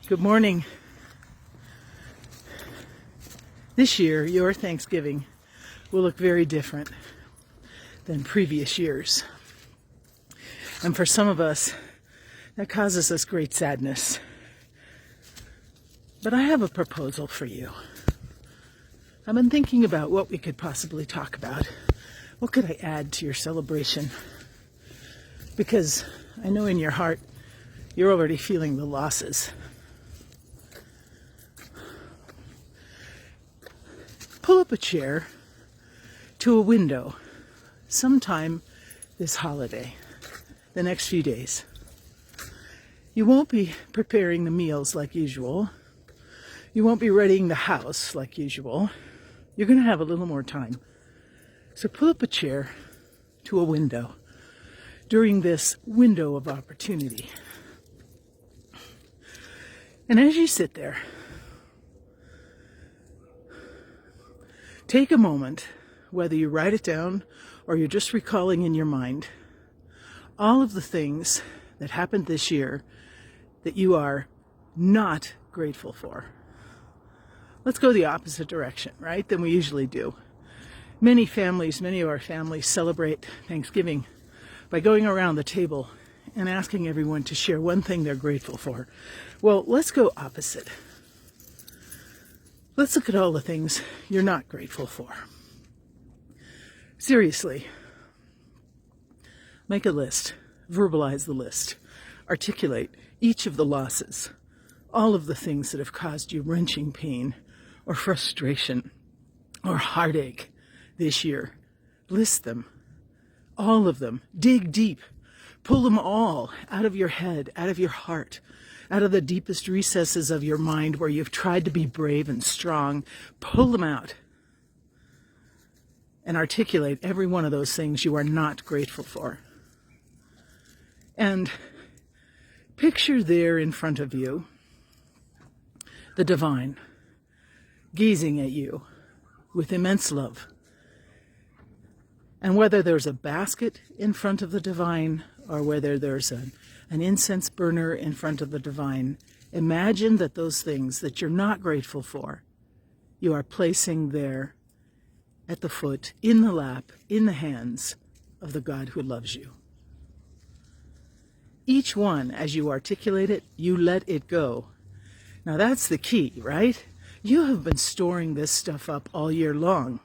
Good morning. This year, your Thanksgiving will look very different than previous years. And for some of us, that causes us great sadness. But I have a proposal for you. I've been thinking about what we could possibly talk about. What could I add to your celebration? Because I know in your heart, you're already feeling the losses. Pull up a chair to a window sometime this holiday, the next few days. You won't be preparing the meals like usual. You won't be readying the house like usual. You're going to have a little more time. So pull up a chair to a window during this window of opportunity. And as you sit there, take a moment, whether you write it down or you're just recalling in your mind, all of the things that happened this year that you are not grateful for. Let's go the opposite direction, right, than we usually do. Many of our families celebrate Thanksgiving by going around the table and asking everyone to share one thing they're grateful for. Well, let's go opposite. Let's look at all the things you're not grateful for. Seriously, make a list, verbalize the list, articulate each of the losses, all of the things that have caused you wrenching pain or frustration or heartache this year. List them, all of them. Dig deep. Pull them all out of your head, out of your heart, out of the deepest recesses of your mind where you've tried to be brave and strong. Pull them out and articulate every one of those things you are not grateful for. And picture there in front of you the divine gazing at you with immense love. And whether there's a basket in front of the divine or whether there's an incense burner in front of the divine, imagine that those things that you're not grateful for, you are placing there at the foot, in the lap, in the hands of the God who loves you. Each one, as you articulate it, you let it go. Now that's the key, right? You have been storing this stuff up all year long.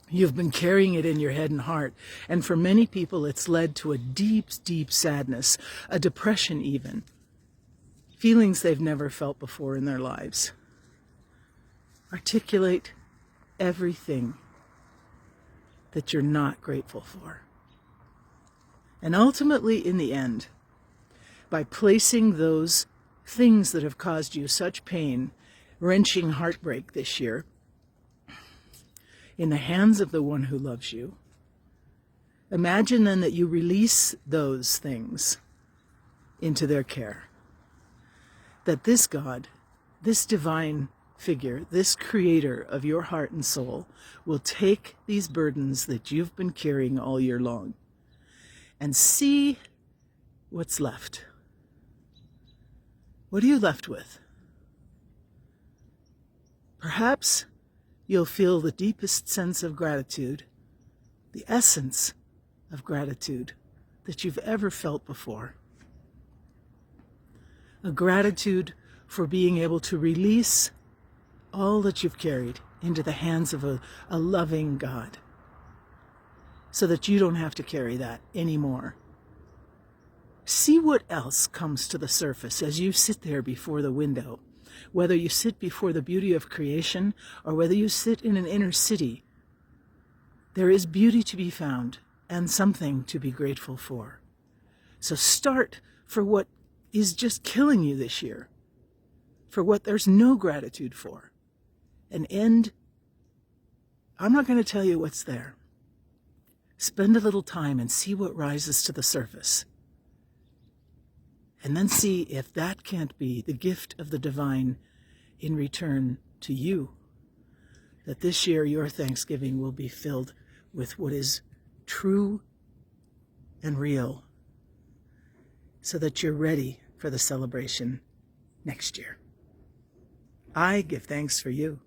You've been carrying it in your head and heart. And for many people, it's led to a deep, deep sadness, a depression even. Feelings they've never felt before in their lives. Articulate everything that you're not grateful for. And ultimately, in the end, by placing those things that have caused you such pain, wrenching heartbreak this year, in the hands of the one who loves you, imagine then that you release those things into their care. That this God, this divine figure, this creator of your heart and soul, will take these burdens that you've been carrying all year long and see what's left. What are you left with? Perhaps you'll feel the deepest sense of gratitude, the essence of gratitude that you've ever felt before. A gratitude for being able to release all that you've carried into the hands of a loving God, so that you don't have to carry that anymore. See what else comes to the surface as you sit there before the window. Whether you sit before the beauty of creation or whether you sit in an inner city, there is beauty to be found and something to be grateful for. So start for what is just killing you this year, for what there's no gratitude for, and end. I'm not going to tell you what's there. Spend a little time and see what rises to the surface. And then see if that can't be the gift of the divine in return to you. That this year your Thanksgiving will be filled with what is true and real, so that you're ready for the celebration next year. I give thanks for you.